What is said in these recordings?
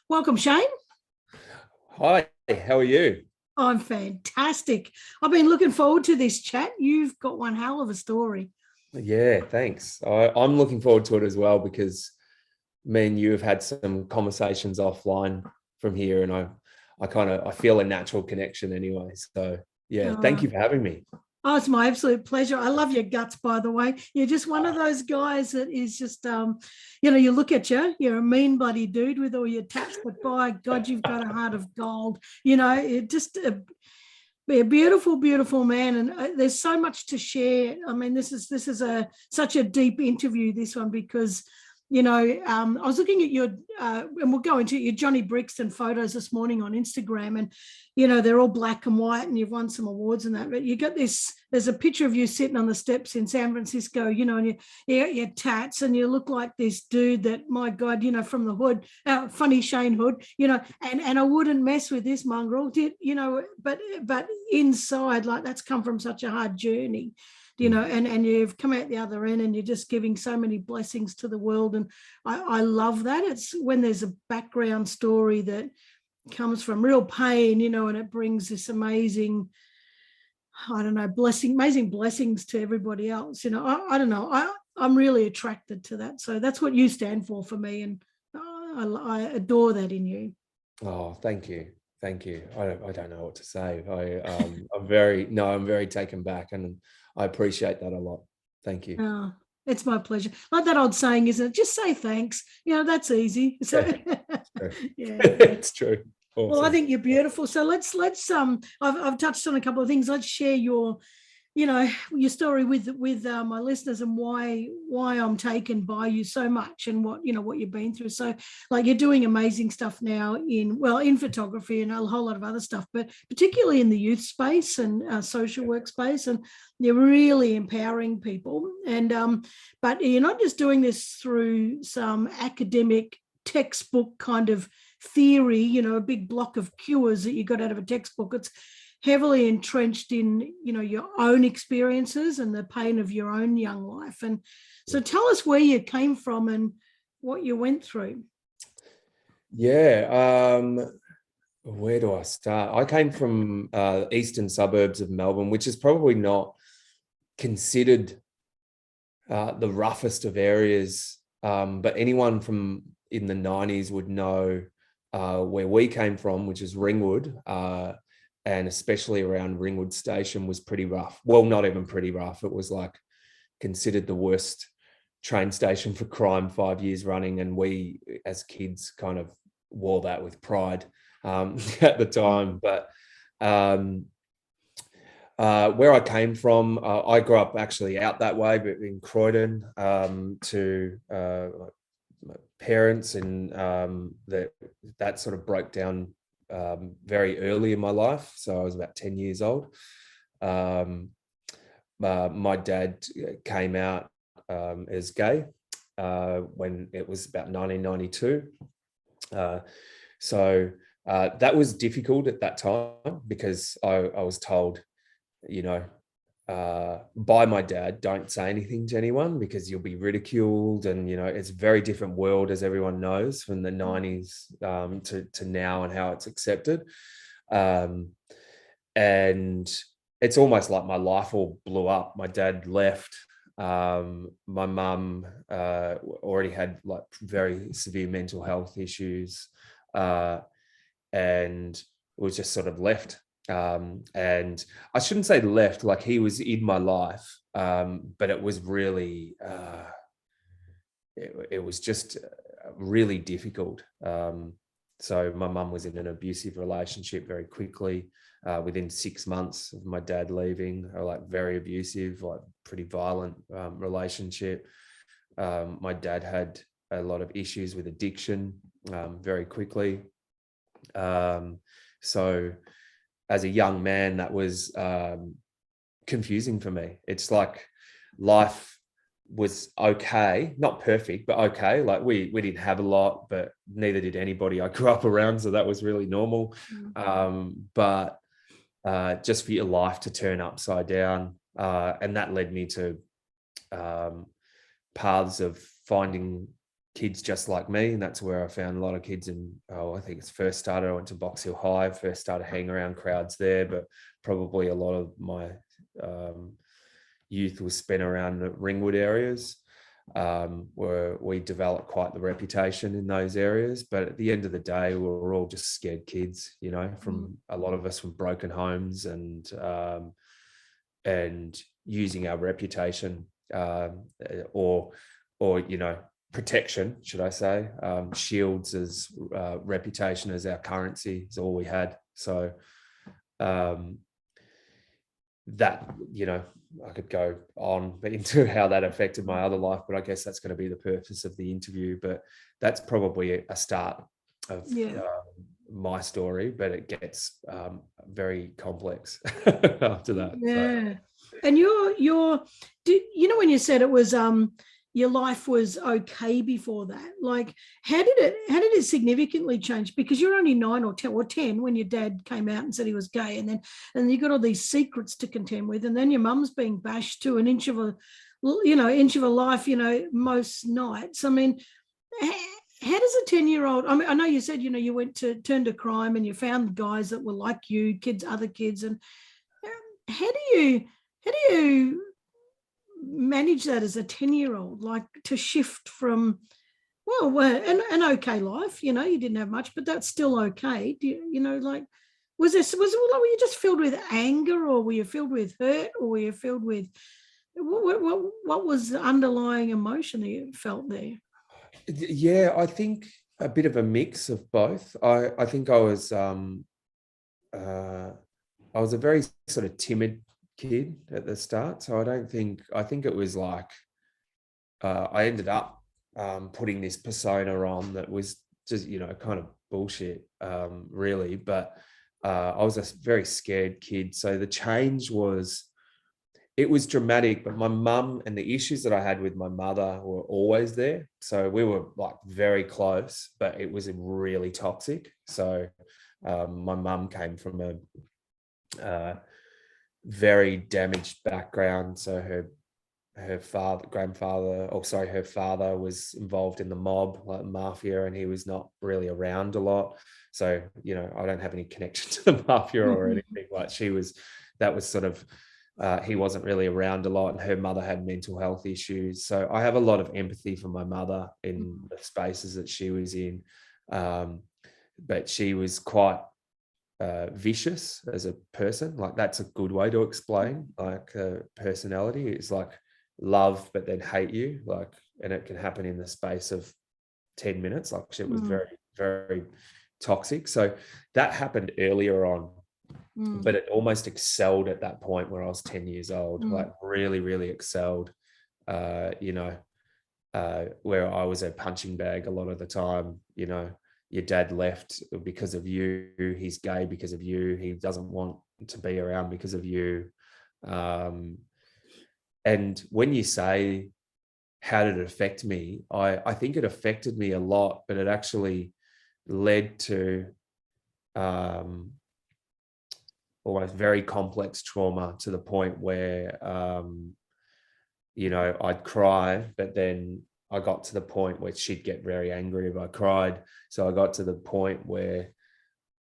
Welcome, Shayne. Hi, how are you? I'm fantastic. I've been looking forward to this chat. You've got one hell of a story. Yeah, thanks. I'm looking forward to it as well because me and you have had some conversations offline from here, and I feel a natural connection anyway. So yeah, thank Uh, you for having me. oh, it's my absolute pleasure. I love your guts, by the way. You're just one of those guys that is just, you look at you, you're a mean bloody dude with all your tats, but by God, you've got a heart of gold. You're just a beautiful, beautiful man, and there's so much to share. I mean, this is a such a deep interview. This one because I was looking at your and we'll go into your Johnny Brixton photos this morning on Instagram, and they're all black and white, and you've won some awards and that. But you got this. There's a picture of you sitting on the steps in San Francisco, and you got your tats, and you look like this dude that, my God, from the hood, funny Shayne Hood, and I wouldn't mess with this mongrel, but inside, like that's come from such a hard journey, and you've come out the other end and you're just giving so many blessings to the world. And I love that. It's when there's a background story that comes from real pain, and it brings this amazing, I don't know, amazing blessings to everybody else. I don't know. I'm really attracted to that. So that's what you stand for me. And I adore that in you. Oh, thank you. Thank you. I don't know what to say. I'm very taken back, and I appreciate that a lot. Thank you. Oh, it's my pleasure. Like that old saying, isn't it? Just say thanks. That's easy. So Yeah, it's true. yeah. It's true. Well, I Awesome. think you're beautiful. So let's I've touched on a couple of things. Let's share your story with my listeners, and why I'm taken by you so much, and what you've been through. So like you're doing amazing stuff now in photography and a whole lot of other stuff, but particularly in the youth space and social work space, and you're really empowering people. And but you're not just doing this through some academic textbook kind of theory, a big block of cures that you got out of a textbook. It's heavily entrenched in your own experiences and the pain of your own young life. And so tell us where you came from and what you went through. Yeah. Where do I start? I came from eastern suburbs of Melbourne, which is probably not considered the roughest of areas, but anyone from in the 90s would know where we came from, which is Ringwood, and especially around Ringwood Station was pretty rough. Well, not even pretty rough. It was like considered the worst train station for crime 5 years running, and we as kids kind of wore that with pride at the time. But where I came from, I grew up actually out that way, but in Croydon, to my parents, and that sort of broke down very early in my life. So I was about 10 years old. My dad came out as gay when it was about 1992. So that was difficult at that time because I was told, by my dad, don't say anything to anyone because you'll be ridiculed. And, it's a very different world, as everyone knows, from the 90s to now, and how it's accepted. And it's almost like my life all blew up. My dad left. My mum already had like very severe mental health issues, and was just sort of left. And I shouldn't say left, like he was in my life, but it was really, it was just really difficult. So my mum was in an abusive relationship very quickly, within 6 months of my dad leaving, like very abusive, like pretty violent relationship. My dad had a lot of issues with addiction very quickly. So as a young man, that was confusing for me. It's like life was okay, not perfect, but okay. Like we didn't have a lot, but neither did anybody I grew up around, so that was really normal. But just for your life to turn upside down, and that led me to paths of finding kids just like me, and that's where I found a lot of kids in, I think it's first started, I went to Box Hill High, first started hanging around crowds there, but probably a lot of my youth was spent around the Ringwood areas, where we developed quite the reputation in those areas. But at the end of the day, we were all just scared kids, you know, from a lot of us from broken homes, and using our reputation, or you know, protection, should I say, shields as reputation as our currency is all we had. So that, you know, I could go on into how that affected my other life, but I guess that's going to be the purpose of the interview. But that's probably a start of my story, but it gets very complex after that. Yeah. So. And you know, when you said it was your life was okay before that, like how did it significantly change? Because you're only 9 or 10 when your dad came out and said he was gay, and you got all these secrets to contend with, and then your mum's being bashed to an inch of a life, you know, most nights. I mean, how does a 10-year-old, I mean, I know you said, you know, you turned to crime and you found guys that were like you, other kids, and how do you manage that as a 10-year-old, like to shift from, well, an okay life, you know, you didn't have much, but that's still okay. You know, like, was it like, were you just filled with anger, or were you filled with hurt, or were you filled with, what was the underlying emotion that you felt there? Yeah, I think a bit of a mix of both. I think I was a very sort of timid kid at the start, so I think it was like I ended up putting this persona on that was just, you know, kind of bullshit, really. But I was a very scared kid, so the change was, it was dramatic. But my mum and the issues that I had with my mother were always there, so we were like very close, but it was really toxic. So my mum came from a very damaged background. So her father was involved in the mob, like mafia, and he was not really around a lot. So, you know, I don't have any connection to the mafia or anything. Like that was sort of, he wasn't really around a lot, and her mother had mental health issues. So I have a lot of empathy for my mother in the spaces that she was in. But she was quite vicious as a person. Like, that's a good way to explain like personality. It's like love but then hate you, like, and it can happen in the space of 10 minutes. Like, shit was very, very toxic. So that happened earlier on, but it almost excelled at that point where I was 10 years old, like really, really excelled, you know, where I was a punching bag a lot of the time. You know, your dad left because of you, he's gay because of you, he doesn't want to be around because of you. And when you say, how did it affect me? I think it affected me a lot, but it actually led to almost very complex trauma, to the point where, you know, I'd cry, but then I got to the point where she'd get very angry if I cried. So I got to the point where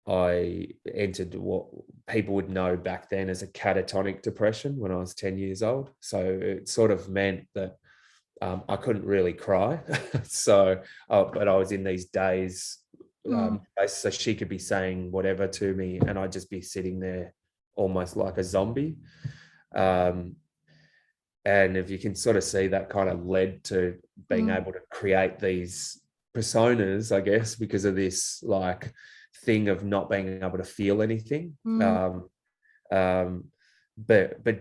I entered what people would know back then as a catatonic depression when I was 10 years old. So it sort of meant that I couldn't really cry. So, but I was in these days, so she could be saying whatever to me, and I'd just be sitting there almost like a zombie. And if you can sort of see, that kind of led to being able to create these personas, I guess, because of this like thing of not being able to feel anything. But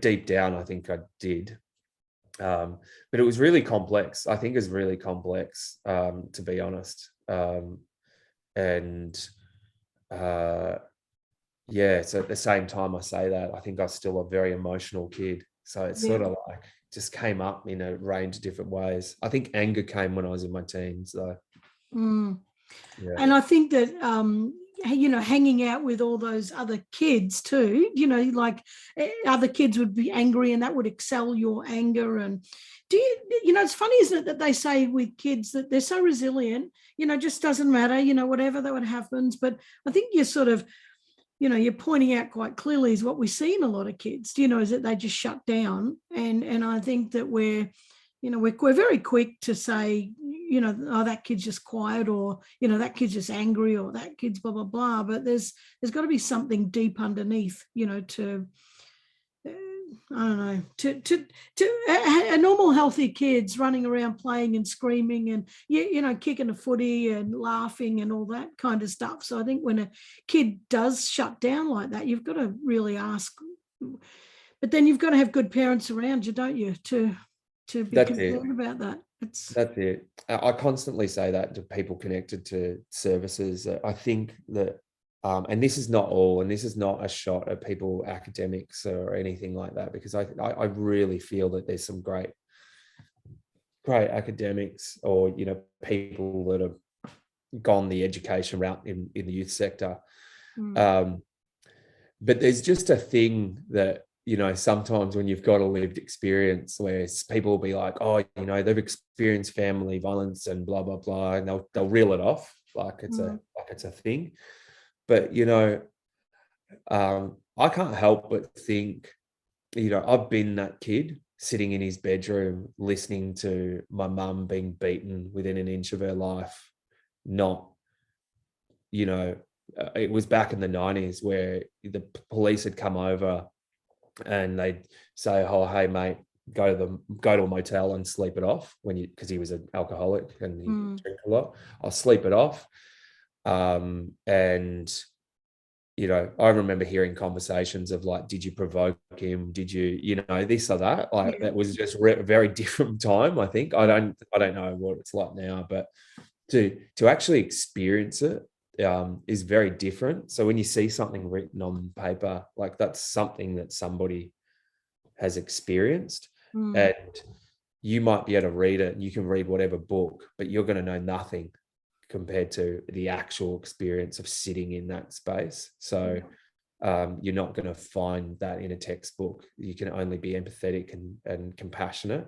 deep down, I think I did. But it was really complex. I think it's really complex, to be honest. Yeah, so at the same time I say that, I think I was still a very emotional kid. So it's sort of like just came up in a range of different ways. I think anger came when I was in my teens, though. And I think that, hanging out with all those other kids too, like other kids would be angry and that would excel your anger. And it's funny, isn't it, that they say with kids that they're so resilient, just doesn't matter, whatever that would happens. But I think you're sort of, you're pointing out quite clearly is what we see in a lot of kids, is that they just shut down. And I think that we're very quick to say, oh, that kid's just quiet, or, that kid's just angry, or that kid's blah, blah, blah. But there's got to be something deep underneath, to, I don't know, to a normal, healthy kid's running around playing and screaming and, kicking a footy and laughing and all that kind of stuff. So I think when a kid does shut down like that, you've got to really ask, but then you've got to have good parents around you, don't you, to be concerned about that. That's it. I constantly say that to people connected to services. I think that, and this is not all, and this is not a shot at people, academics or anything like that, because I really feel that there's some great academics, or, people that have gone the education route in the youth sector. But there's just a thing that, sometimes when you've got a lived experience where people will be like, oh, they've experienced family violence and blah, blah, blah, and they'll reel it off like it's a thing. But, I can't help but think, I've been that kid sitting in his bedroom, listening to my mum being beaten within an inch of her life. Not, it was back in the 90s where the police had come over and they'd say, oh, hey, mate, go to a motel and sleep it off, because he was an alcoholic and he drank a lot. I'll sleep it off. And, I remember hearing conversations of like, did you provoke him? Did you, this or that? Like, that was just a very different time, I think. I don't know what it's like now, but to actually experience it is very different. So when you see something written on paper, like, that's something that somebody has experienced, and you might be able to read it, and you can read whatever book, but you're going to know nothing compared to the actual experience of sitting in that space. So you're not going to find that in a textbook. You can only be empathetic and compassionate.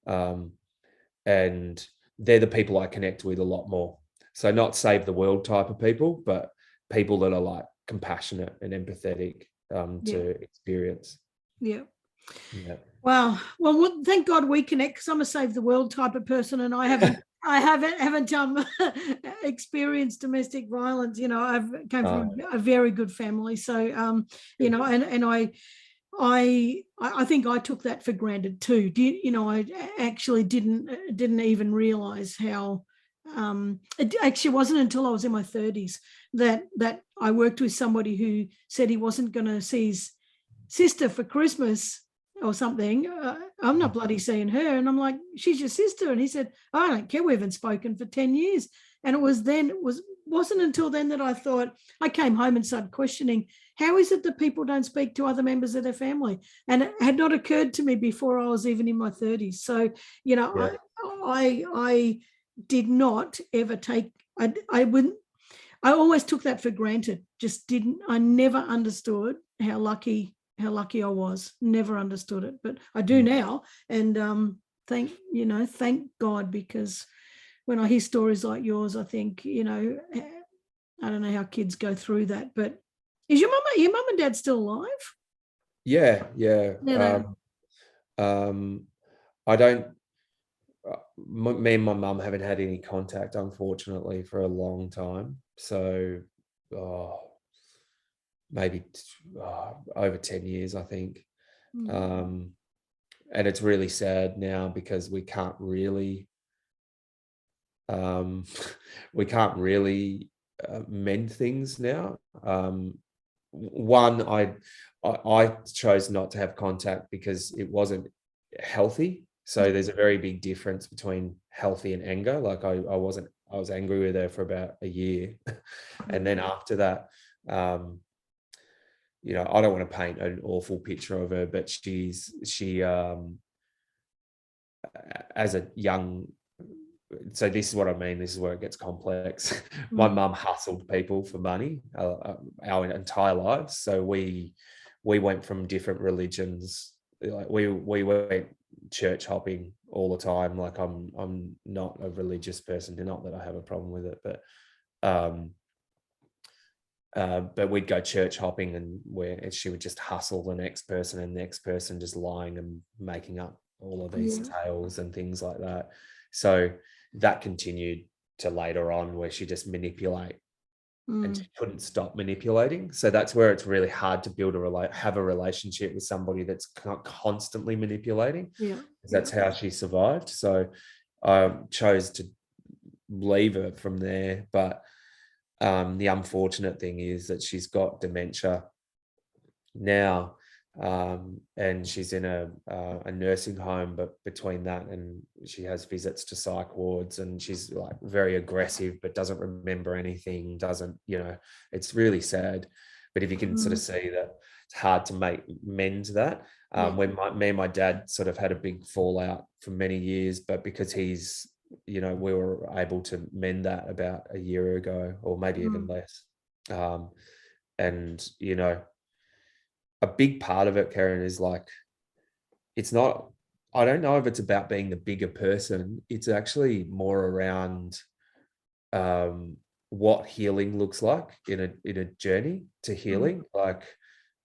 And they're the people I connect with a lot more. So not save the world type of people, but people that are like compassionate and empathetic to experience. Yeah. Wow. Well, thank God we connect, because I'm a save the world type of person, and I haven't experienced domestic violence. I've came from a very good family, so and I think I took that for granted too. I actually didn't even realize how. It actually wasn't until I was in my 30s that I worked with somebody who said he wasn't going to see his sister for Christmas or something. I'm not bloody seeing her. And I'm like, she's your sister. And he said, I don't care. We haven't spoken for 10 years. And wasn't until then that I thought, I came home and started questioning, how is it that people don't speak to other members of their family? And it had not occurred to me before I was even in my 30s. So, I did not ever take, I always took that for granted. I never understood how lucky I was. Never understood it, but I do now. And thank God, because when I hear stories like yours, I think, I don't know how kids go through that. But is your mum and dad still alive? Yeah. I don't. Me and my mum haven't had any contact, unfortunately, for a long time. So, maybe over 10 years, I think. And it's really sad now, because we can't really mend things now. One, I chose not to have contact because it wasn't healthy. So there's a very big difference between healthy and anger. Like, I was angry with her for about a year. And then after that, I don't want to paint an awful picture of her, but she as a young so this is what I mean. This is where it gets complex. My Mm. mum hustled people for money our entire lives. So we went from different religions. Like we went church hopping all the time. Like I'm not a religious person. Not that I have a problem with it, but we'd go church hopping, and she would just hustle the next person and the next person, just lying and making up all of these tales and things like that. So that continued to later on, where she just manipulate and she couldn't stop manipulating. So that's where it's really hard to have a relationship with somebody that's constantly manipulating. That's how she survived. So I chose to leave her from there. But the unfortunate thing is that she's got dementia now, and she's in a nursing home, but between that and she has visits to psych wards, and she's like very aggressive but doesn't remember anything, it's really sad. But if you can sort of see that it's hard to mend that. When me and my dad sort of had a big fallout for many years, but because he's, we were able to mend that about a year ago, or maybe even less. And a big part of it, Karen, is like, I don't know if it's about being the bigger person. It's actually more around what healing looks like in a journey to healing. Like,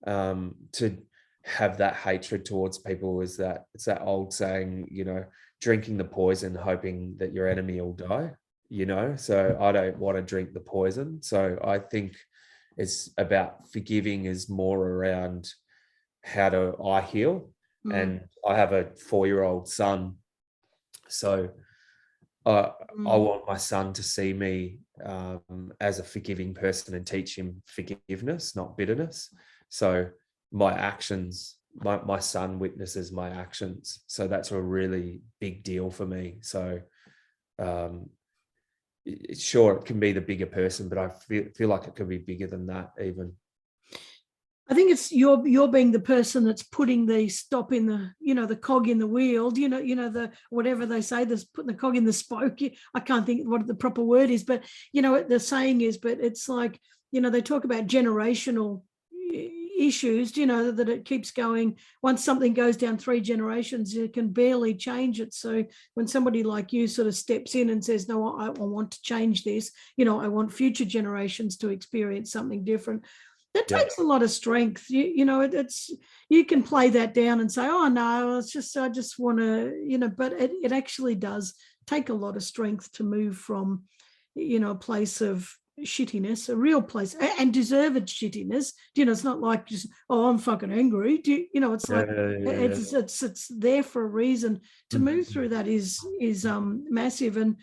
to have that hatred towards people it's that old saying, drinking the poison, hoping that your enemy will die, so I don't want to drink the poison. So I think it's about forgiving is more around how do I heal. And I have a 4-year-old son. So I want my son to see me as a forgiving person and teach him forgiveness, not bitterness. So my actions, my son witnesses my actions. So that's a really big deal for me. So sure, it can be the bigger person, but I feel like it could be bigger than that even. I think it's you're being the person that's putting the stop in the, the cog in the wheel, the whatever they say, this putting the cog in the spoke. I can't think what the proper word is, but what the saying is, but it's like, they talk about generational issues, that it keeps going. Once something goes down 3 generations, you can barely change it. So when somebody like you sort of steps in and says, no, I want to change this, I want future generations to experience something different, that takes a lot of strength. It's, you can play that down and say, oh no, it's just, I just want to, but it actually does take a lot of strength to move from, a place of shittiness, a real place, and deserved shittiness. It's not like just, oh, I'm fucking angry. It's like it's there for a reason. To move through that is massive. And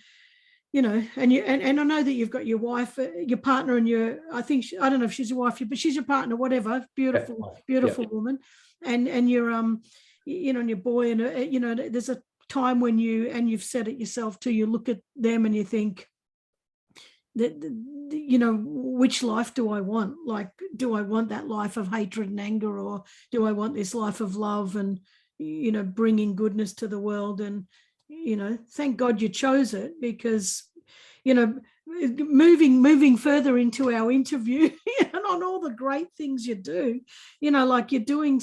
and I know that you've got your wife, your partner, and I don't know if she's your wife, but she's your partner, whatever. Beautiful woman, and your and your boy, and there's a time when you've said it yourself too. You look at them and you think that which life do I want? Like, do I want that life of hatred and anger, or do I want this life of love and bringing goodness to the world? And thank God you chose it, because moving further into our interview and on all the great things you do, like you're doing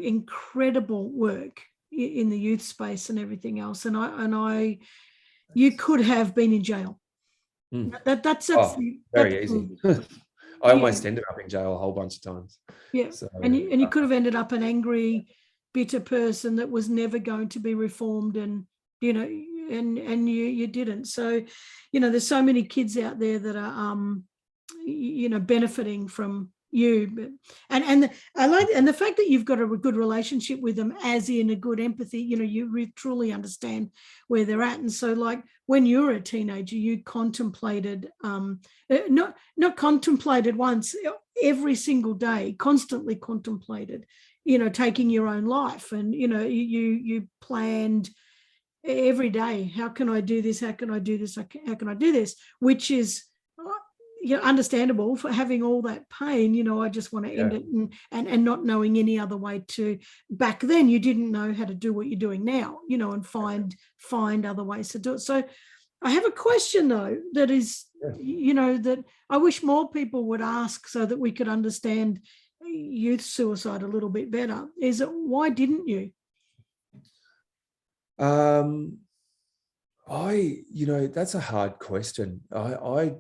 incredible work in the youth space and everything else. And you could have been in jail. That's very easy. I almost ended up in jail a whole bunch of times. Yeah. So, and you could have ended up an angry, bitter person that was never going to be reformed, and and you didn't. So there's so many kids out there that are benefiting from you. And I like, and the fact that you've got a good relationship with them, as in a good empathy, you truly understand where they're at. And so, like, when you were a teenager, you contemplated, not contemplated once, every single day, constantly contemplated, taking your own life. And you planned every day, how can I do this, how can I do this, how can I do this, which is understandable for having all that pain. I just want to end it, and not knowing any other way to. Back then, you didn't know how to do what you're doing now, and find other ways to do it. So I have a question though that is, that I wish more people would ask so that we could understand youth suicide a little bit better. Is it, why didn't you? That's a hard question. I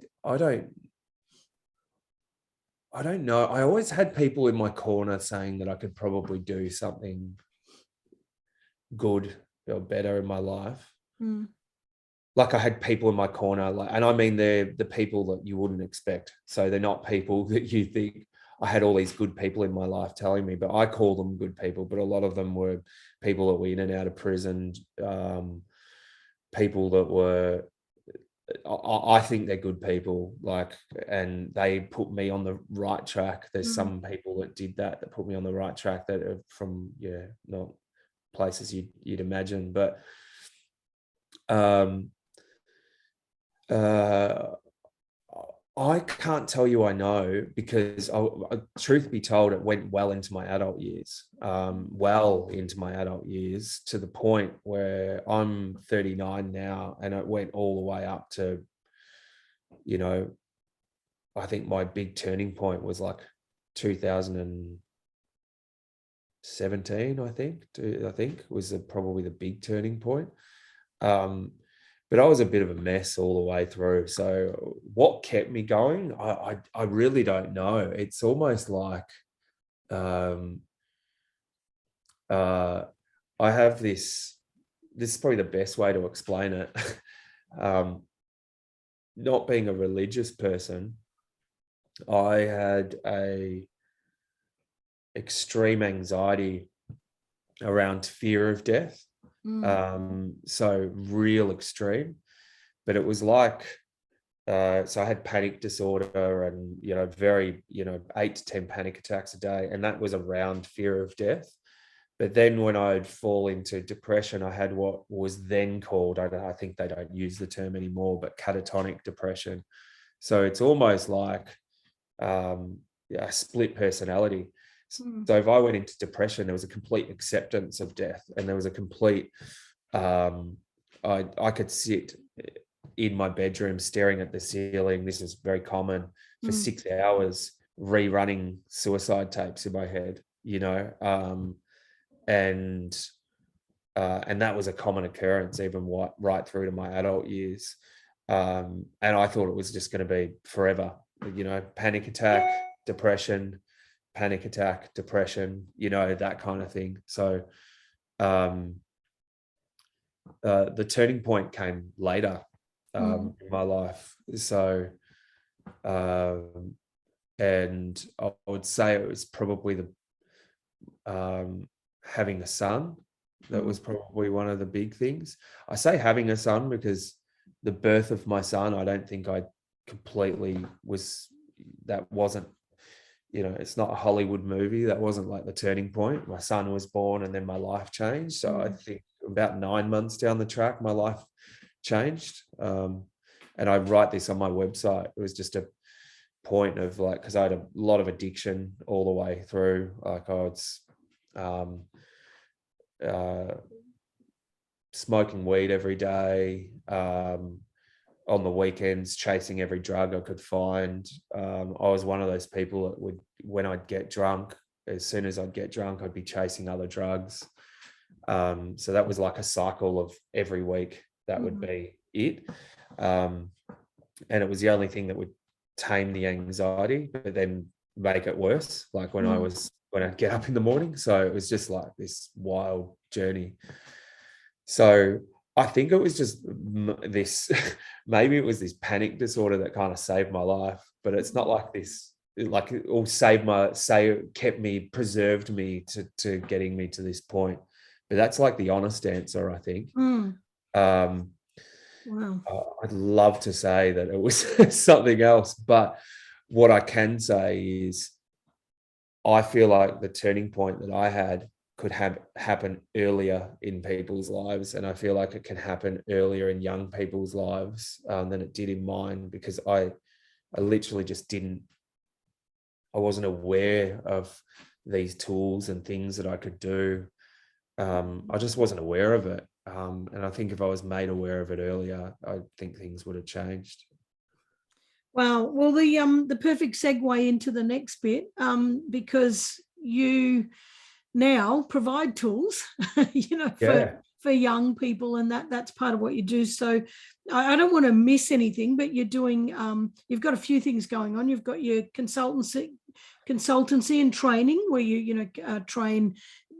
don't know. I always had people in my corner saying that I could probably do something good or better in my life. Like I had people in my corner, and I mean, they're the people that you wouldn't expect. So they're not people that you think. I had all these good people in my life telling me, but I call them good people, but a lot of them were people that were in and out of prison, people that were, I think they're good people, and they put me on the right track. There's some people that did that put me on the right track that are from, not places you'd imagine, but I can't tell you I know, because truth be told, it went well into my adult years, to the point where I'm 39 now, and it went all the way up to, I think my big turning point was like 2017, I think was probably the big turning point. But I was a bit of a mess all the way through. So what kept me going? I really don't know. It's almost like I have this is probably the best way to explain it. Not being a religious person, I had a extreme anxiety around fear of death. So real extreme, but it was like, so I had panic disorder and, very, 8 to 10 panic attacks a day. And that was around fear of death. But then when I'd fall into depression, I had what was then called, I think they don't use the term anymore, but catatonic depression. So it's almost like a split personality. So if I went into depression, there was a complete acceptance of death, and there was a complete, I could sit in my bedroom staring at the ceiling. This is very common, for 6 hours, rerunning suicide tapes in my head, and that was a common occurrence, even right through to my adult years. And I thought it was just going to be forever, panic attack, depression, panic attack, depression, that kind of thing. So the turning point came later in my life. So and I would say it was probably the having a son. That was probably one of the big things. I say having a son because the birth of my son, I don't think I completely that wasn't, it's not a Hollywood movie. That wasn't like the turning point. My son was born and then my life changed. So I think about 9 months down the track, my life changed. And I write this on my website. It was just a point of because I had a lot of addiction all the way through. Like I was smoking weed every day, on the weekends, chasing every drug I could find. I was one of those people that would, when I'd get drunk, as soon as I'd get drunk, I'd be chasing other drugs. So that was like a cycle of every week. That would be it. And it was the only thing that would tame the anxiety, but then make it worse. Like when I'd get up in the morning. So it was just like this wild journey. So I think it was just this, maybe it was this panic disorder that kind of saved my life, but it's not like this, like it all preserved me to getting me to this point. But that's like the honest answer, I think. Wow. I'd love to say that it was something else, but what I can say is I feel like the turning point that I had could happen earlier in people's lives. And I feel like it can happen earlier in young people's lives than it did in mine, because I I literally just I wasn't aware of these tools and things that I could do. I just wasn't aware of it. And I think if I was made aware of it earlier, I think things would have changed. Wow. Well, the perfect segue into the next bit, because you now provide tools, Yeah. for young people, and that's part of what you do. So I don't want to miss anything, but you're doing, you've got a few things going on. You've got your consultancy and training, where you train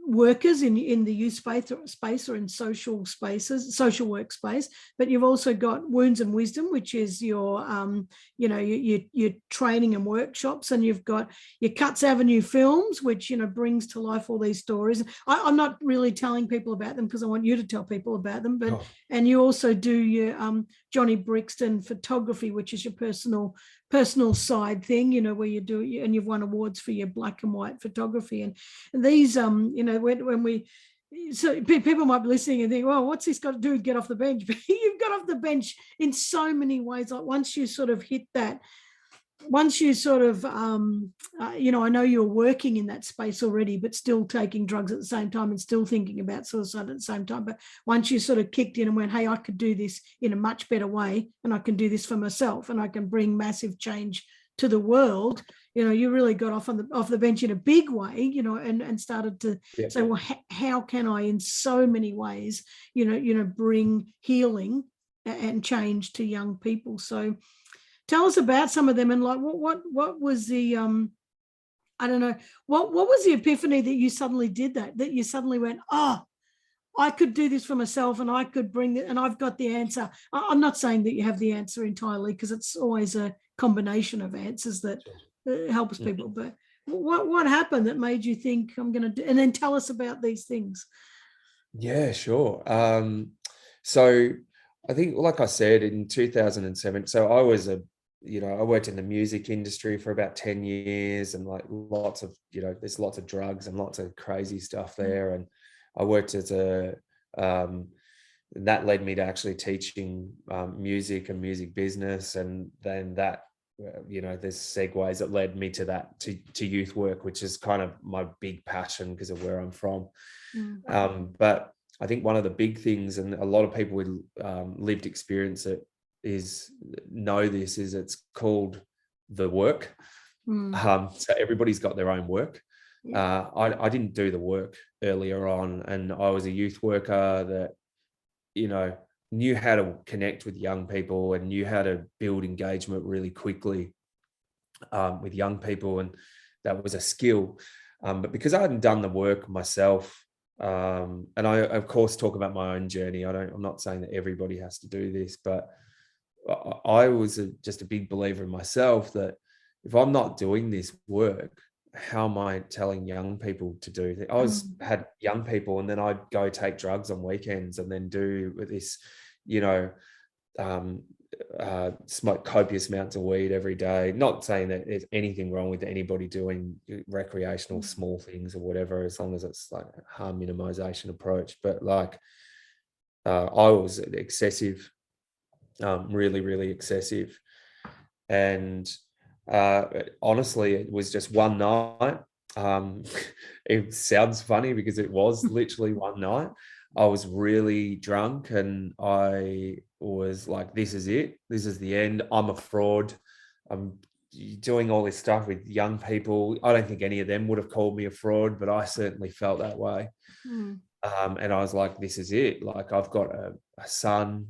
workers in the youth space or in social spaces, social workspace. But you've also got Wounds and Wisdom, which is your your training and workshops, and you've got your Cuts Avenue films, which brings to life all these stories. I'm not really telling people about them because I want you to tell people about them, but and you also do your Johnny Brixton photography, which is your personal side thing, where you do, and you've won awards for your black and white photography. And these when we, so people might be listening and think, well, what's this got to do with get off the bench? But you've got off the bench in so many ways. Like once you sort of hit that, once you sort of I know you're working in that space already, but still taking drugs at the same time and still thinking about suicide at the same time. But once you sort of kicked in and went, hey, I could do this in a much better way, and I can do this for myself, and I can bring massive change to the world, you really got off the bench in a big way, and started to say, well, how can I in so many ways bring healing and change to young people? So tell us about some of them, and like what was the I don't know, what was the epiphany that you suddenly did that you suddenly went, oh, I could do this for myself, and I could bring it, and I've got the answer. I'm not saying that you have the answer entirely, because it's always a combination of answers that helps people. But what happened that made you think I'm going to do, and then tell us about these things. Yeah, sure. So I think, like I said, in 2007, so I was I worked in the music industry for about 10 years, and like lots of, there's lots of drugs and lots of crazy stuff there. And I worked as that led me to actually teaching music and music business. And then that, there's segues that led me to that, to youth work, which is kind of my big passion because of where I'm from. But I think one of the big things, and a lot of people with lived experience is it's called the work. So everybody's got their own work. I didn't do the work earlier on, and I was a youth worker that knew how to connect with young people and knew how to build engagement really quickly with young people, and that was a skill. But because I hadn't done the work myself, and I of course talk about my own journey, I'm not saying that everybody has to do this, but I was just a big believer in myself that if I'm not doing this work, how am I telling young people to do that? I had young people, and then I'd go take drugs on weekends, and then do this, smoke copious amounts of weed every day. Not saying that there's anything wrong with anybody doing recreational small things or whatever, as long as it's like a harm minimization approach. But like, I was excessive, really, really excessive. And honestly, it was just one night. It sounds funny because it was literally one night. I was really drunk, and I was like, this is it. This is the end. I'm a fraud. I'm doing all this stuff with young people. I don't think any of them would have called me a fraud, but I certainly felt that way. And I was like, this is it. Like, I've got a son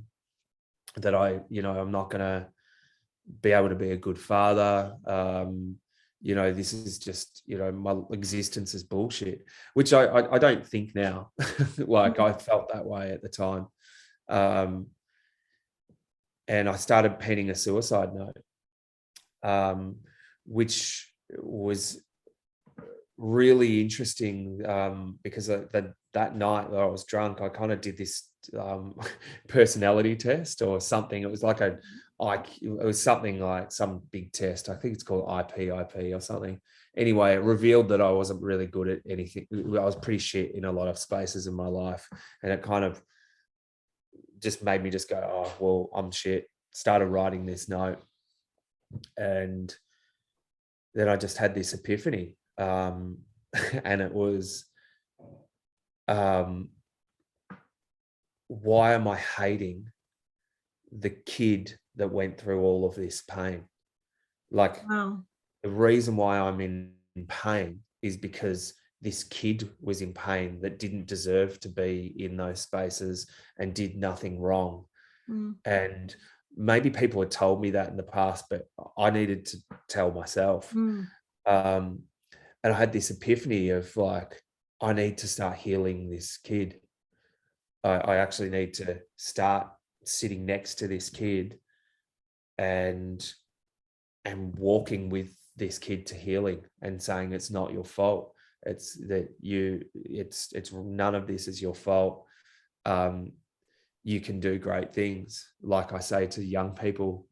that I'm not going to be able to be a good father. This is just, my existence is bullshit, which I don't think now. Like, I felt that way at the time. And I started penning a suicide note, which was really interesting, because that night that I was drunk, I kind of did this personality test or something. It was like it was something like some big test. I think it's called IP or something. Anyway, it revealed that I wasn't really good at anything. I was pretty shit in a lot of spaces in my life, and it kind of just made me just go, oh, well, I'm shit. Started writing this note. And then I just had this epiphany. And it was, why am I hating the kid that went through all of this pain? Like, Wow. the reason why I'm in pain is because this kid was in pain that didn't deserve to be in those spaces and did nothing wrong. Mm. And maybe people had told me that in the past, but I needed to tell myself. Mm. Um, and I had this epiphany of like, I need to start healing this kid. I actually need to start sitting next to this kid and walking with this kid to healing and saying it's not your fault. It's that it's none of this is your fault. You can do great things. Like I say to young people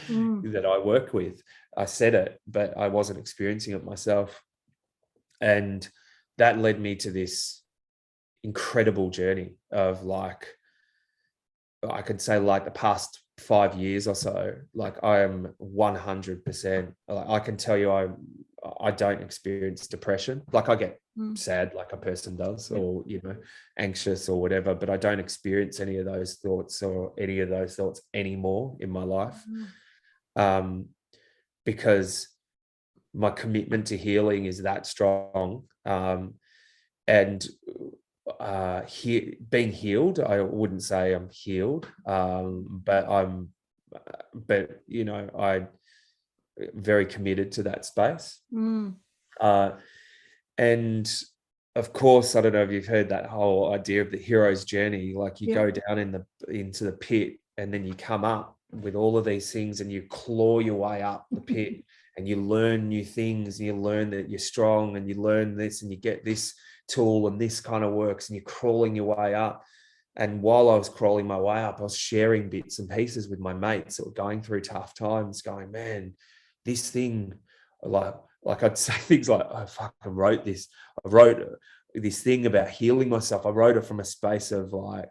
Mm. that I work with, I said it, but I wasn't experiencing it myself. And that led me to this incredible journey of like, I could say like the past 5 years or so, like I am 100%, like I can tell you I don't experience depression. Like I get Mm. sad like a person does, Yep. or, you know, anxious or whatever, but I don't experience any of those thoughts anymore in my life. Mm. Um, because my commitment to healing is that strong. And being healed, I wouldn't say I'm healed, but you know, I very committed to that space. Mm. uh, and of course, I don't know if you've heard that whole idea of the hero's journey. Like you Yep. go down into the pit, and then you come up with all of these things, and you claw your way up the pit, and you learn new things, and you learn that you're strong, and you learn this, and you get this tool, and this kind of works, and you're crawling your way up. And while I was crawling my way up, I was sharing bits and pieces with my mates that were going through tough times, going, man, this thing, like I'd say things like, oh fuck, I wrote this thing about healing myself. I wrote it from a space of like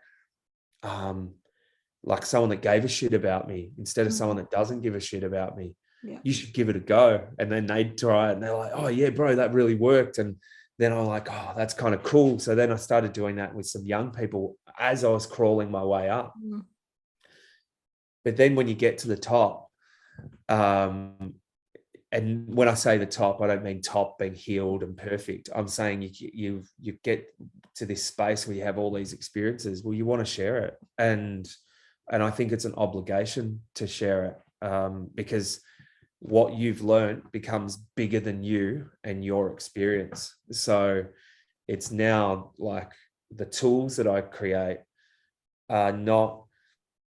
someone that gave a shit about me instead of someone Mm. that doesn't give a shit about me. Yeah. You should give it a go. And then they try it and they're like, oh yeah, bro, that really worked. And then I'm like, oh, that's kind of cool. So then I started doing that with some young people as I was crawling my way up. Mm. But then when you get to the top, and when I say the top, I don't mean top being healed and perfect. I'm saying you get to this space where you have all these experiences. Well, you want to share it, and I think it's an obligation to share it, because what you've learned becomes bigger than you and your experience. So it's now like the tools that I create are not,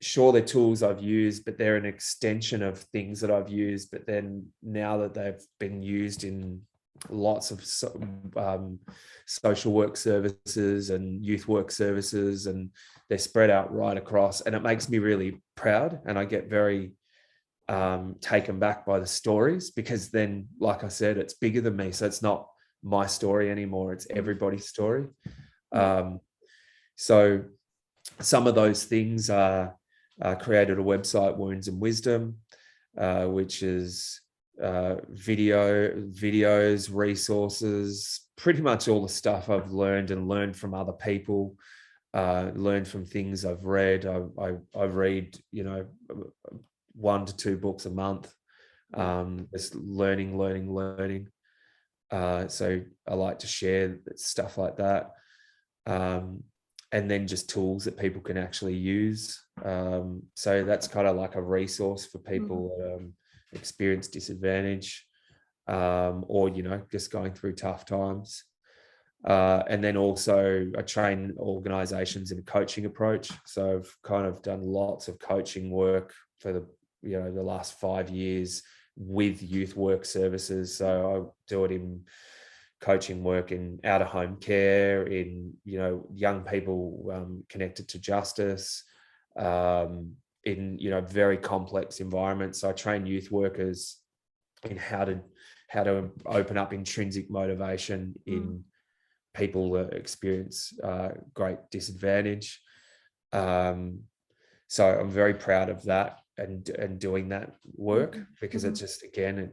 sure, they're tools I've used, but they're an extension of things that I've used. But then now that they've been used in lots of social work services and youth work services, and they're spread out right across, and it makes me really proud, and I get very taken back by the stories, because then, like I said, it's bigger than me. So it's not my story anymore, it's everybody's story. Yeah. So some of those things are created a website, Wounds and Wisdom, which is videos, resources, pretty much all the stuff I've learned from other people, learned from things I've read. I read, 1 to 2 books a month, just learning. So I like to share stuff like that. And then just tools that people can actually use. So that's kind of like a resource for people that experience disadvantage, or, just going through tough times. And then also I train organizations in a coaching approach. So I've kind of done lots of coaching work for the last 5 years with youth work services. So I do it in coaching work in out of home care, in young people connected to justice, in very complex environments. So I train youth workers in how to open up intrinsic motivation in people that experience great disadvantage. So I'm very proud of that. and doing that work, because it's just, again,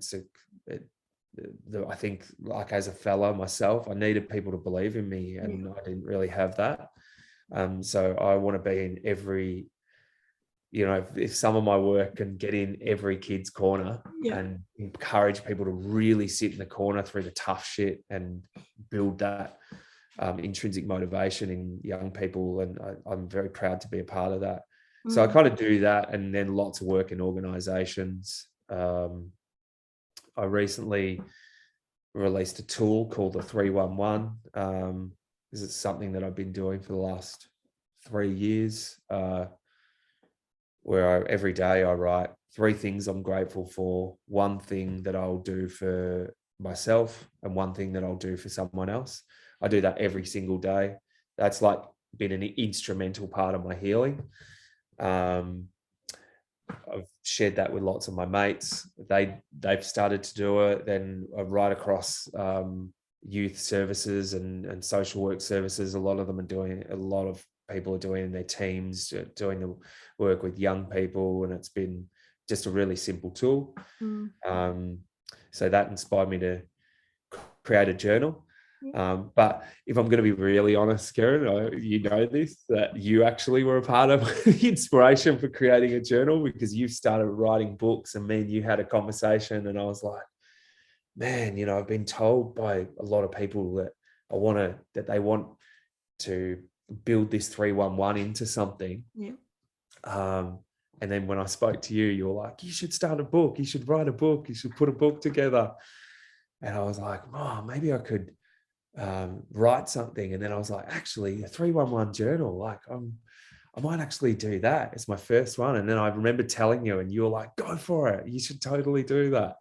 I think, like, as a fellow myself, I needed people to believe in me, and I didn't really have that. So I want to be in every, if some of my work can get in every kid's corner and encourage people to really sit in the corner through the tough shit and build that intrinsic motivation in young people. And I'm very proud to be a part of that. So I kind of do that, and then lots of work in organizations. I recently released a tool called the 311. This is something that I've been doing for the last 3 years, where every day I write 3 things I'm grateful for, 1 thing that I'll do for myself, and 1 thing that I'll do for someone else. I do that every single day. That's like been an instrumental part of my healing. I've shared that with lots of my mates. They've started to do it. Then right across youth services and social work services, a lot of them are doing. A lot of people are doing in their teams, doing the work with young people, and it's been just a really simple tool. So that inspired me to create a journal. But if I'm going to be really honest, Karen, you know this, that you actually were a part of the inspiration for creating a journal, because you started writing books, and me and you had a conversation, and I was like, man, I've been told by a lot of people that they want to build this 311 into something. And then when I spoke to you, you were like, you should start a book, you should write a book, you should put a book together. And I was like, oh, maybe I could write something. And then I was like, actually, a 311 journal, like I might actually do that. It's my first one. And then I remember telling you, and you were like, go for it, you should totally do that.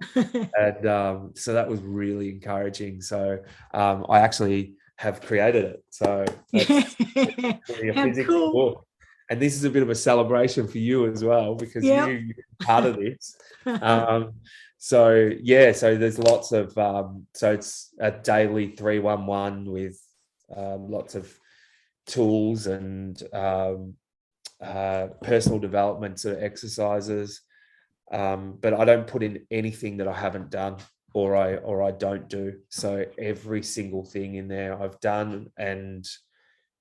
And so that was really encouraging. So I actually have created it. So that's really a physical book. And this is a bit of a celebration for you as well, because you're part of this. So there's lots of, so it's a daily 311 with lots of tools and personal development sort of exercises. But I don't put in anything that I haven't done or I don't do. So every single thing in there I've done, and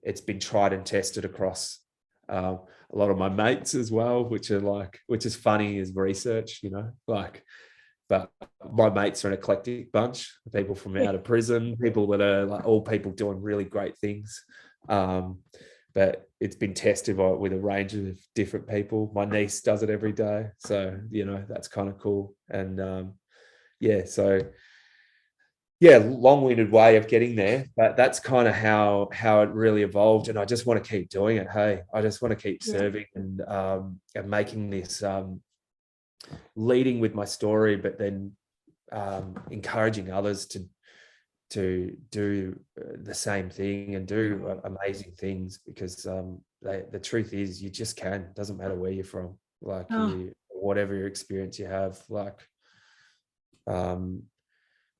it's been tried and tested across a lot of my mates as well, which is funny as research, but my mates are an eclectic bunch, people from out of prison, people that are like all people doing really great things. But it's been tested with a range of different people. My niece does it every day. So, that's kind of cool. And long-winded way of getting there, but that's kind of how it really evolved. And I just want to keep doing it. Hey, I just want to keep serving and making this, leading with my story, but then encouraging others to do the same thing and do amazing things, because the truth is, you just can. It doesn't matter where you're from, whatever your experience you have,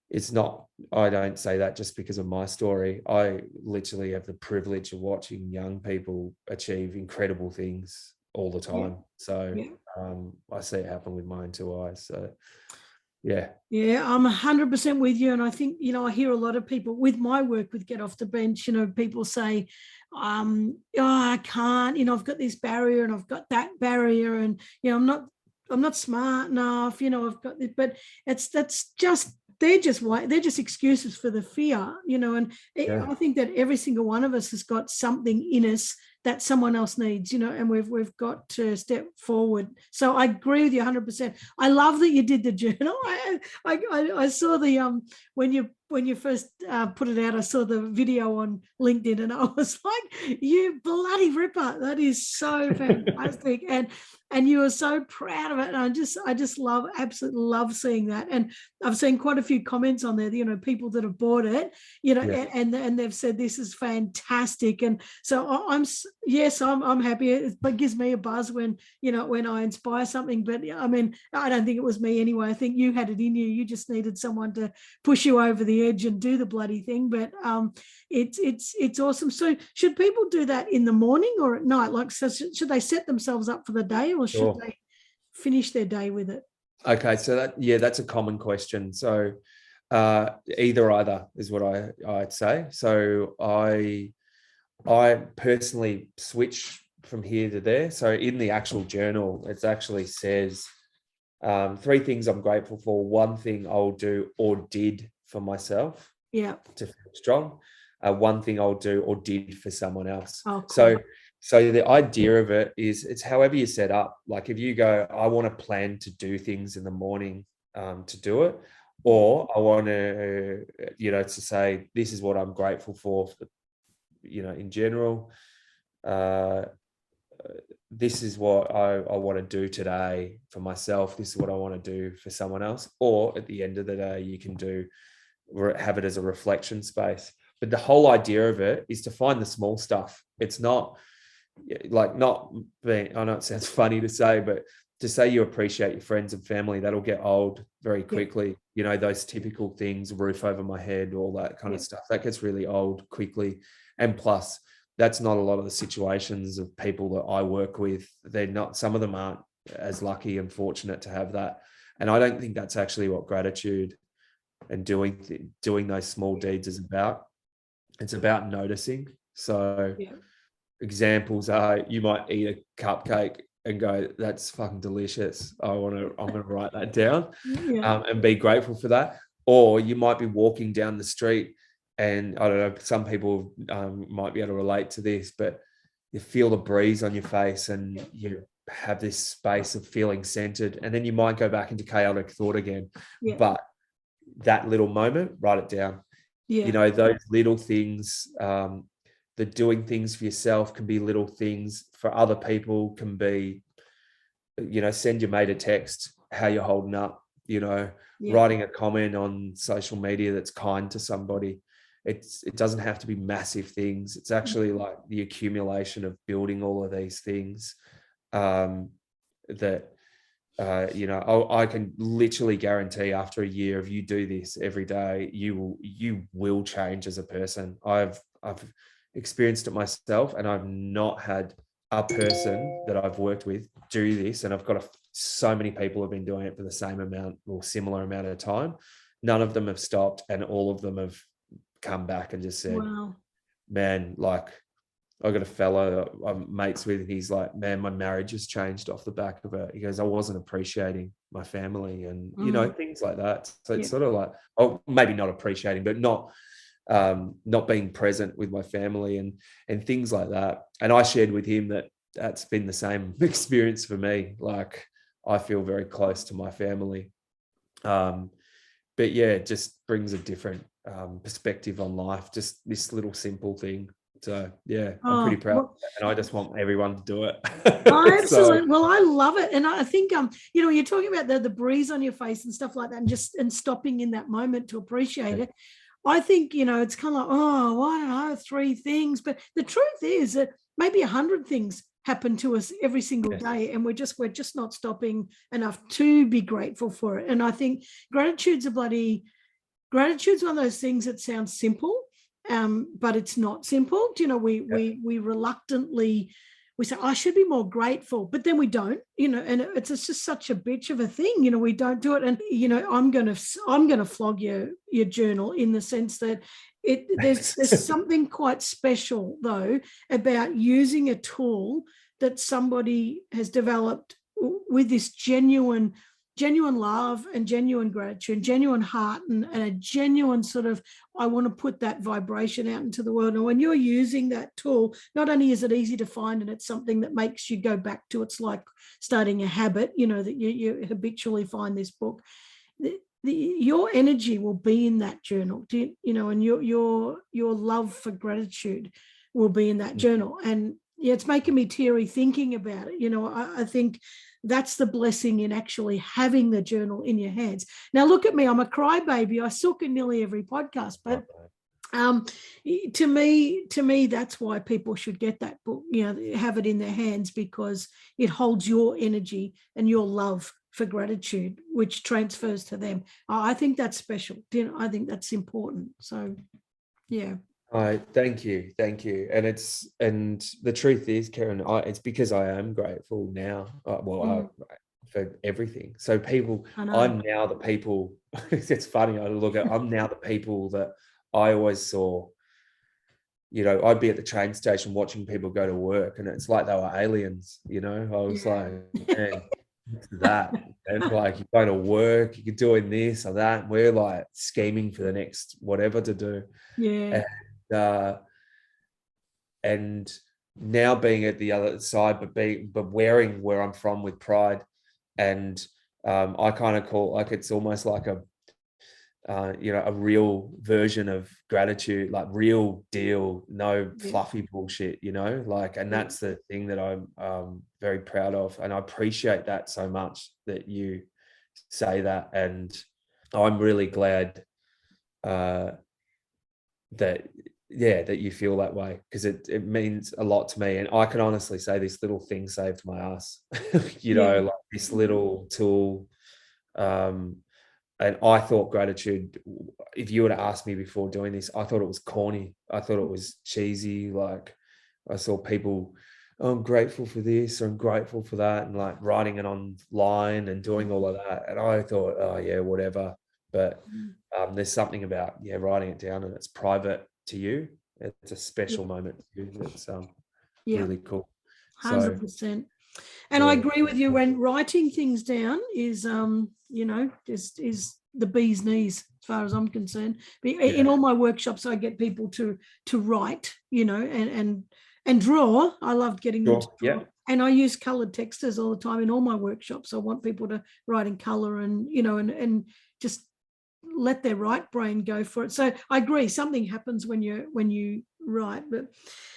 it's not, I don't say that just because of my story. I literally have the privilege of watching young people achieve incredible things all the time. So I see it happen with my own 2 eyes. So I'm 100% with you. And I think, I hear a lot of people with my work with Get Off the Bench, people say, I can't, I've got this barrier and I've got that barrier, and, I'm not smart enough, I've got this, but they're just excuses for the fear, and I think that every single one of us has got something in us that someone else needs, and we've got to step forward. So I agree with you 100%. I love that you did the journal. I saw the when you first put it out, I saw the video on LinkedIn, and I was like, you bloody ripper. That is so fantastic. And you were so proud of it. And I just absolutely love seeing that. And I've seen quite a few comments on there, people that have bought it, and they've said this is fantastic. And so I'm happy. It gives me a buzz when I inspire something. But I mean, I don't think it was me anyway. I think you had it in you. You just needed someone to push you over the edge and do the bloody thing. But it's awesome. So should people do that in the morning or at night? Like, so should they set themselves up for the day, or should they finish their day with it? Okay, so that's a common question. So either is what I'd say. So I personally switch from here to there. So in the actual journal, it actually says 3 things I'm grateful for. 1 thing I'll do or did for myself. Yeah. To feel strong. 1 thing I'll do or did for someone else. Oh, cool. So the idea of it is it's however you set up. Like if you go, I want to plan to do things in the morning to do it, or I want to, to say, this is what I'm grateful for, in general. This is what I want to do today for myself. This is what I want to do for someone else. Or at the end of the day, you can have it as a reflection space. But the whole idea of it is to find the small stuff. It's not being, I know it sounds funny to say, but to say you appreciate your friends and family, that'll get old very quickly. Those typical things, roof over my head, all that kind of stuff, that gets really old quickly. And plus, that's not a lot of the situations of people that I work with. Some of them aren't as lucky and fortunate to have that. And I don't think that's actually what gratitude and doing those small deeds is about. It's about noticing. So examples are, you might eat a cupcake and go, that's fucking delicious. I'm going to write that down and be grateful for that. Or you might be walking down the street and I don't know, some people might be able to relate to this, but you feel the breeze on your face and you have this space of feeling centered, and then you might go back into chaotic thought again. But that little moment, write it down. Those little things, the doing things for yourself can be little things. For other people can be, send your mate a text, how you're holding up, writing a comment on social media that's kind to somebody. It doesn't have to be massive things. It's actually like the accumulation of building all of these things that I can literally guarantee after a year, if you do this every day, you will change as a person. I've experienced it myself, and I've not had a person that I've worked with do this, and I've got so many people have been doing it for the same amount or similar amount of time. None of them have stopped, and all of them have come back and just said, wow, man, like, I got a fellow I'm mates with, and he's like, man, my marriage has changed off the back of it. He goes, I wasn't appreciating my family and, things like that. So it's sort of like, oh, maybe not appreciating, but not being present with my family and things like that. And I shared with him that that's been the same experience for me. Like, I feel very close to my family. But yeah, it just brings a different perspective on life, just this little simple thing. So yeah, I'm pretty proud of that, and I just want everyone to do it. Absolutely. Well, I love it. And I think you're talking about the breeze on your face and stuff like that, and stopping in that moment to appreciate it. I think, it's kind of like, oh, I don't know, 3 things. But the truth is that maybe 100 things happen to us every single day, and we're just not stopping enough to be grateful for it. And I think gratitude's one of those things that sounds simple, but it's not simple. We reluctantly, we say, I should be more grateful, but then we don't, and it's just such a bitch of a thing. We don't do it. And, I'm going to flog your journal in the sense that there's something quite special though about using a tool that somebody has developed with this genuine love and genuine gratitude, genuine heart, and a genuine sort of, I want to put that vibration out into the world. And when you're using that tool, not only is it easy to find, and it's something that makes you go back to, it's like starting a habit, that you habitually find this book. Your energy will be in that journal, and your love for gratitude will be in that journal. And it's making me teary thinking about it. I think that's the blessing in actually having the journal in your hands. Now, look at me. I'm a crybaby. I suck in nearly every podcast, but to me, that's why people should get that book, have it in their hands, because it holds your energy and your love for gratitude, which transfers to them. I think that's special. I think that's important. So, yeah. Thank you. And the truth is, Karen, it's because I am grateful now. for everything. So people, I know. I'm now the people, it's funny, I'm now the people that I always saw, I'd be at the train station watching people go to work and it's like they were aliens, I was like, man, what's that? And like, you're going to work, you're doing this or that. And we're like scheming for the next whatever to do. Yeah. And now being at the other side, but wearing where I'm from with pride. And I kind of call, like, it's almost like a real version of gratitude, like real deal, no fluffy bullshit, and that's the thing that I'm very proud of. And I appreciate that so much that you say that. And I'm really glad that you feel that way, because it means a lot to me. And I can honestly say this little thing saved my ass, like this little tool. And I thought gratitude, if you were to ask me before doing this, I thought it was corny. I thought it was cheesy. Like, I saw people, oh, I'm grateful for this, or I'm grateful for that, and like writing it online and doing all of that. And I thought, oh yeah, whatever. But there's something about writing it down, and it's private to you. It's a special moment to you. It's really cool. 100%. And I agree with you, when writing things down is is the bee's knees as far as I'm concerned. In all my workshops, I get people to write, and draw. I loved getting them to draw. And I use colored textures all the time in all my workshops. I want people to write in color and and just let their right brain go for it. So I agree, something happens when you write. But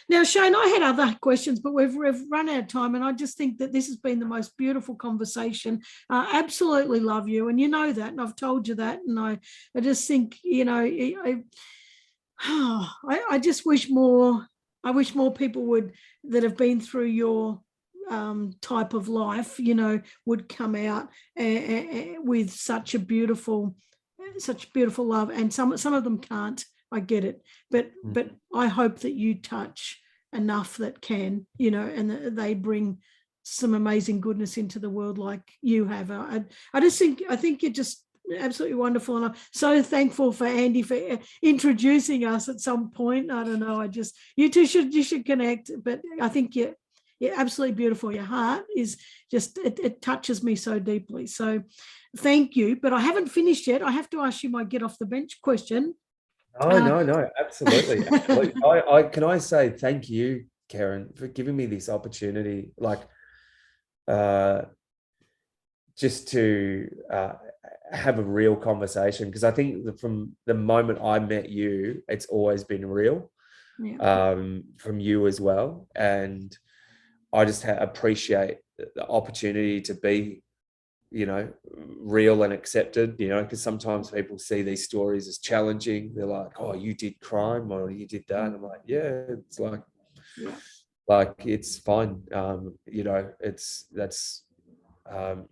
now, Shayne, I had other questions, but we've run out of time, and I just think that this has been the most beautiful conversation. Absolutely love you, and you know that, and I've told you that. And I just think, I just wish more. I wish more people that have been through your type of life, would come out with such beautiful love. And some of them can't. I get it, but I hope that you touch enough that can, and that they bring some amazing goodness into the world like you have. I think you're just absolutely wonderful, and I'm so thankful for Andy for introducing us at some point. I don't know. You two should connect. But I think you're absolutely beautiful. Your heart is just, it touches me so deeply. So thank you. But I haven't finished yet. I have to ask you my get off the bench question. Oh, no, absolutely. Can I say thank you, Karen, for giving me this opportunity, like, just to have a real conversation, because I think that from the moment I met you, it's always been real, from you as well. And I just appreciate the opportunity to be, real and accepted, because sometimes people see these stories as challenging. They're like, oh, you did crime, or you did that. And I'm like, yeah, it's like, it's fine.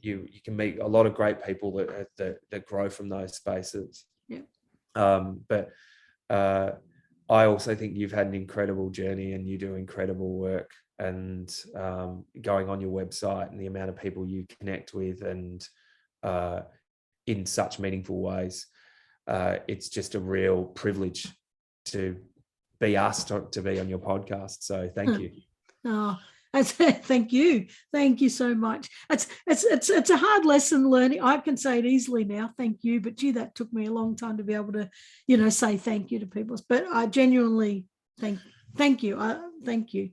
You can meet a lot of great people that grow from those spaces. But I also think you've had an incredible journey, and you do incredible work. And going on your website, and the amount of people you connect with, and in such meaningful ways, it's just a real privilege to be asked to be on your podcast. So thank you. Oh, thank you so much. It's a hard lesson learning. I can say it easily now, thank you, but gee, that took me a long time to be able to say thank you to people. But I genuinely thank you. Thank you.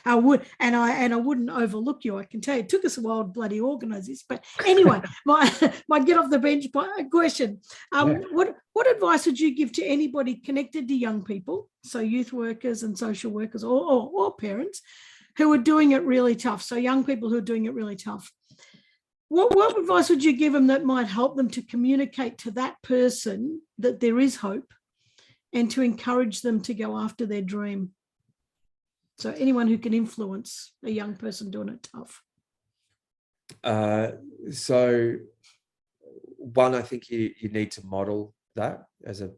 I wouldn't overlook you. I can tell you, it took us a while to bloody organize this. But anyway, my get off the bench question. What advice would you give to anybody connected to young people, so youth workers and social workers, or parents who are doing it really tough? So young people who are doing it really tough. What advice would you give them that might help them to communicate to that person that there is hope, and to encourage them to go after their dream? So anyone who can influence a young person doing it tough. So one, I think you need to model that as a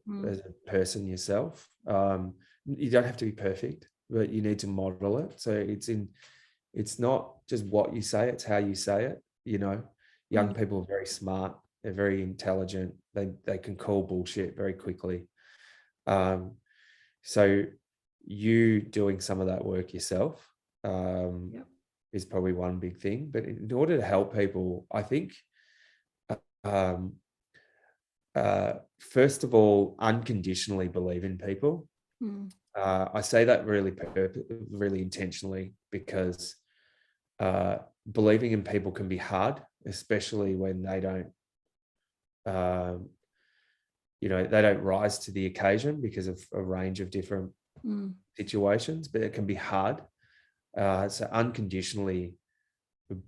person yourself. You don't have to be perfect, but you need to model it. So it's not just what you say, it's how you say it. Young people are very smart. They're very intelligent. They can call bullshit very quickly. So you doing some of that work yourself is probably one big thing. But in order to help people, I think, first of all, unconditionally believe in people. I say that really intentionally, because believing in people can be hard, especially when they don't, they don't rise to the occasion because of a range of different situations, but it can be hard. So unconditionally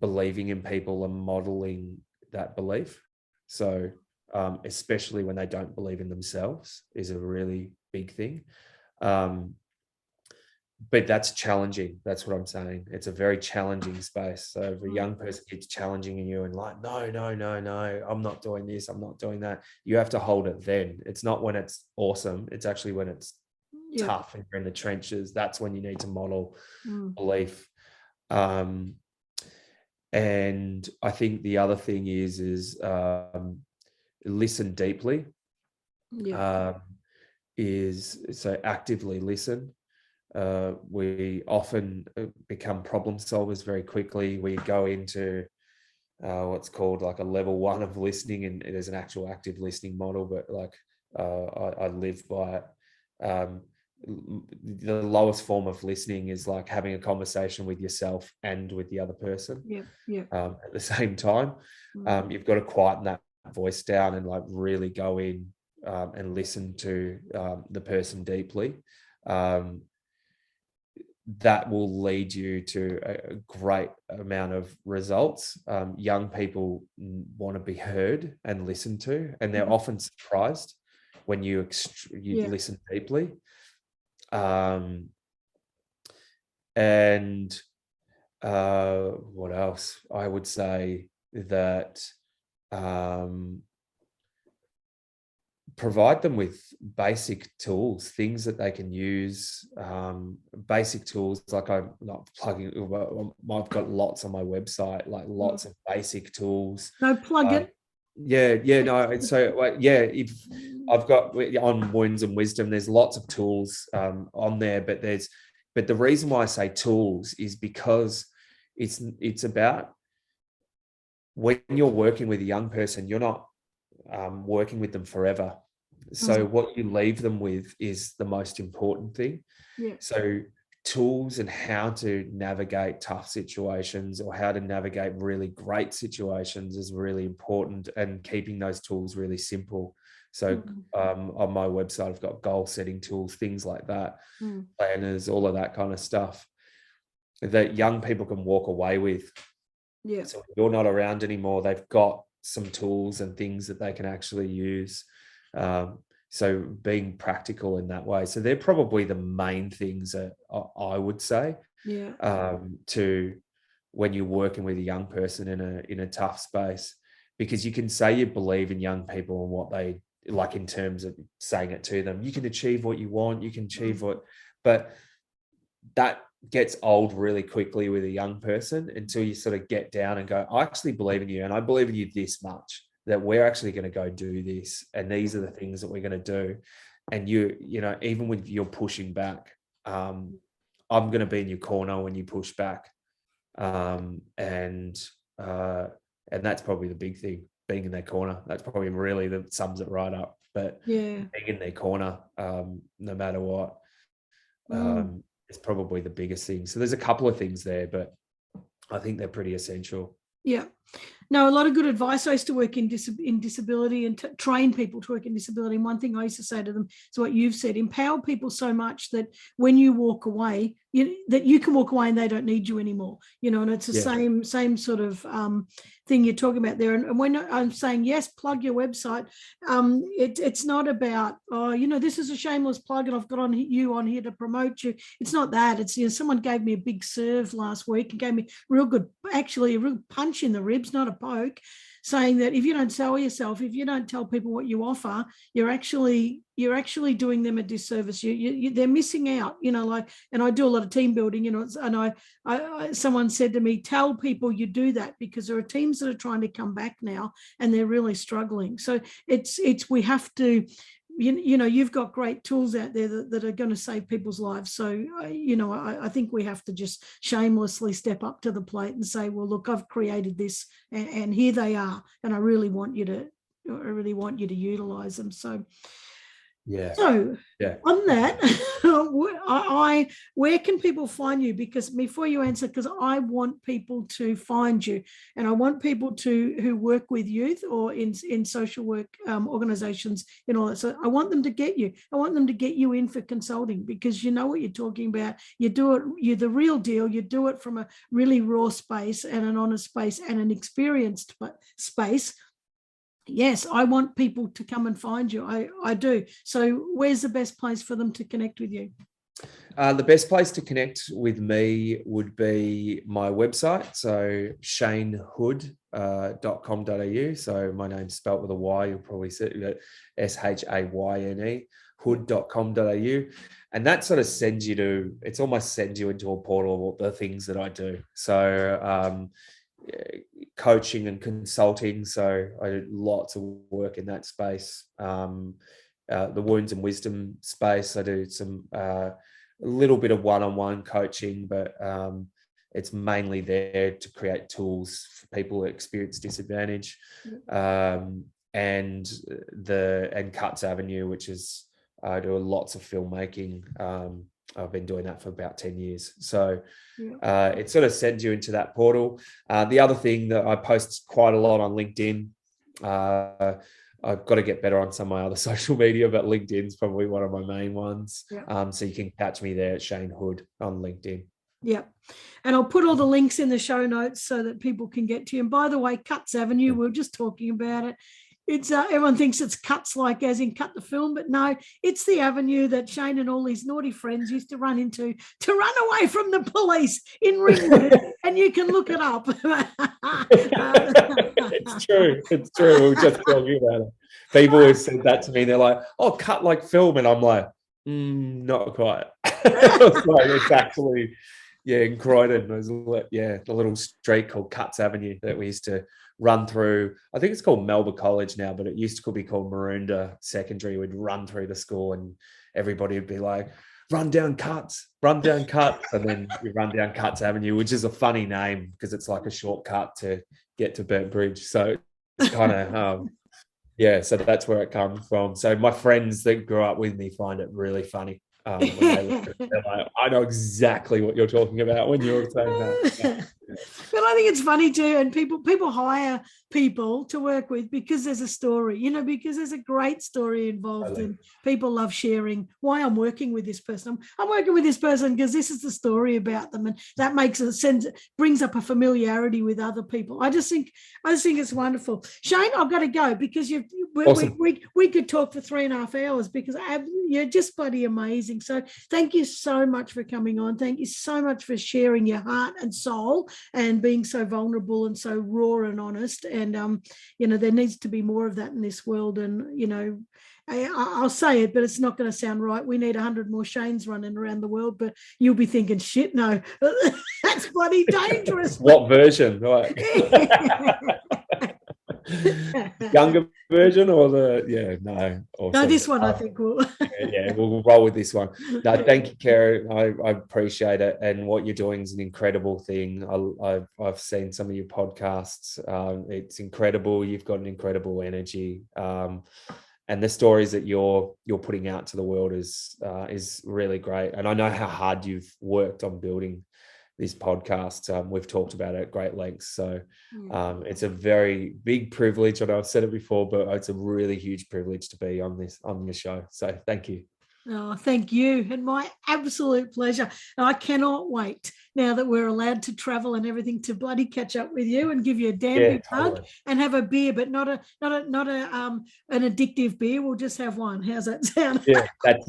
believing in people and modeling that belief. So especially when they don't believe in themselves is a really big thing. But that's challenging. That's what I'm saying. It's a very challenging space. So if a young person keeps challenging you and like, no, I'm not doing this, I'm not doing that, you have to hold it then. It's not when it's awesome. It's actually when it's tough and you're in the trenches. That's when you need to model belief. And I think the other thing is listen deeply. So actively listen. We often become problem solvers very quickly. We go into what's called like a level 1 of listening, and there's an actual active listening model, but like I live by it. The lowest form of listening is like having a conversation with yourself and with the other person at the same time. You've got to quieten that voice down and like really go in and listen to the person deeply. That will lead you to a great amount of results. Young people want to be heard and listened to, and they're often surprised when you listen deeply. And what else? I would say that provide them with basic tools, things that they can use, basic tools. Like I'm not plugging, I've got lots on my website, like lots of basic tools. No, plug it. No. So if I've got on Wounds and Wisdom, there's lots of tools on there, but the reason why I say tools is because it's about when you're working with a young person, you're not working with them forever. So what you leave them with is the most important thing. So tools and how to navigate tough situations or how to navigate really great situations is really important, and keeping those tools really simple. So on my website, I've got goal setting tools, things like that, planners, all of that kind of stuff that young people can walk away with. So if you're not around anymore, they've got some tools and things that they can actually use. So being practical in that way. So they're probably the main things that I would say to when you're working with a young person in a tough space, because you can say you believe in young people and what they like in terms of saying it to them. You can achieve what you want, you can achieve but that gets old really quickly with a young person until you sort of get down and go, I actually believe in you, and I believe in you this much that we're actually going to go do this, and these are the things that we're going to do. And even when you're pushing back, I'm going to be in your corner when you push back. And that's probably the big thing, being in their corner. That's probably really that sums it right up. But being in their corner, no matter what, is probably the biggest thing. So there's a couple of things there, but I think they're pretty essential. Yeah. No, a lot of good advice. I used to work in disability and train people to work in disability. And one thing I used to say to them is what you've said: empower people so much that when you walk away, that you can walk away and they don't need you anymore. And it's the same sort of thing you're talking about there. And when I'm saying yes, plug your website, it's not about this is a shameless plug and I've got you on here to promote you. It's not that. It's someone gave me a big serve last week and gave me a real punch in the ribs, not a poke. saying that if you don't sell yourself, if you don't tell people what you offer, you're actually doing them a disservice. They're missing out, like, and I do a lot of team building, and I someone said to me, tell people you do that, because there are teams that are trying to come back now and they're really struggling. So we have to, you've got great tools out there that are going to save people's lives. So, I think we have to just shamelessly step up to the plate and say, well, look, I've created this and here they are. And I really want you to utilize them. So, So on that, where can people find you? Because before you answer, because I want people to find you, and I want people who work with youth or in social work organizations and all that. So I want them to get you. I want them to get you in for consulting, because you know what you're talking about. You do it. You're the real deal. You do it from a really raw space and an honest space and an experienced space. Yes, I want people to come and find you. I do. So where's the best place for them to connect with you? The best place to connect with me would be my website. So shaynehood.com.au. So my name's spelt with a Y. You'll probably see it, SHAYNE, hood.com.au. And that sort of sends you to, it's almost sends you into a portal of the things that I do. So, coaching and consulting. So I did lots of work in that space. The wounds and wisdom space, I do some a little bit of one-on-one coaching, but it's mainly there to create tools for people who experience disadvantage. And Cuts Avenue, which is I do lots of filmmaking. I've been doing that for about 10 years. So it sort of sends you into that portal. The other thing that I post quite a lot on LinkedIn, I've got to get better on some of my other social media, but LinkedIn's probably one of my main ones. So you can catch me there at Shayne Hood on LinkedIn. Yeah. And I'll put all the links in the show notes so that people can get to you. And by the way, Cuts Avenue, we were just talking about it. It's everyone thinks it's cuts like as in cut the film, but no, it's the avenue that Shayne and all his naughty friends used to run into to run away from the police in Ringwood, and you can look it up. It's true. We were just talking about it. People always said that to me. They're like, "Oh, cut like film," and I'm like, "Not quite." It's actually, in Croydon, there's the little street called Cuts Avenue that we used to run through. I think it's called Melba College now, but it used to be called Maroondah Secondary. We'd run through the school and everybody would be like, run down Cuts. And then we run down Cuts Avenue, which is a funny name because it's like a shortcut to get to Burnt Bridge. So it's kind of, so that's where it comes from. So my friends that grew up with me find it really funny. When they look at it, they're like, I know exactly what you're talking about when you're saying that. But I think it's funny too, and people hire people to work with because there's a story, because there's a great story involved, and people love sharing why I'm working with this person. I'm working with this person because this is the story about them, and that makes a sense, brings up a familiarity with other people. I just think it's wonderful. Shayne, I've got to go because Awesome. we could talk for 3.5 hours because you're just bloody amazing. So thank you so much for coming on. Thank you so much for sharing your heart and soul and being so vulnerable and so raw and honest. And, there needs to be more of that in this world. And, I'll say it, but it's not going to sound right. We need 100 more Shaynes running around the world, but you'll be thinking, shit, no, that's bloody dangerous. What version? Right. Younger version or no. Awesome. No, this one I think will. We'll roll with this one. No, thank you, Karen. I appreciate it, and what you're doing is an incredible thing. I've seen some of your podcasts. It's incredible. You've got an incredible energy, and the stories that you're putting out to the world is really great. And I know how hard you've worked on building this podcast. We've talked about it at great lengths. So it's a very big privilege. I know I've said it before, but it's a really huge privilege to be on your show. So thank you. Oh, thank you. And my absolute pleasure. And I cannot wait now that we're allowed to travel and everything to bloody catch up with you and give you a damn big hug and have a beer, but not an addictive beer. We'll just have one. How's that sound? Yeah, that's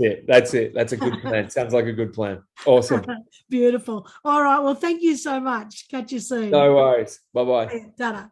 it. That's a good plan. Sounds like a good plan. Awesome. Beautiful. All right. Well, thank you so much. Catch you soon. No worries. Bye-bye. Ta-da.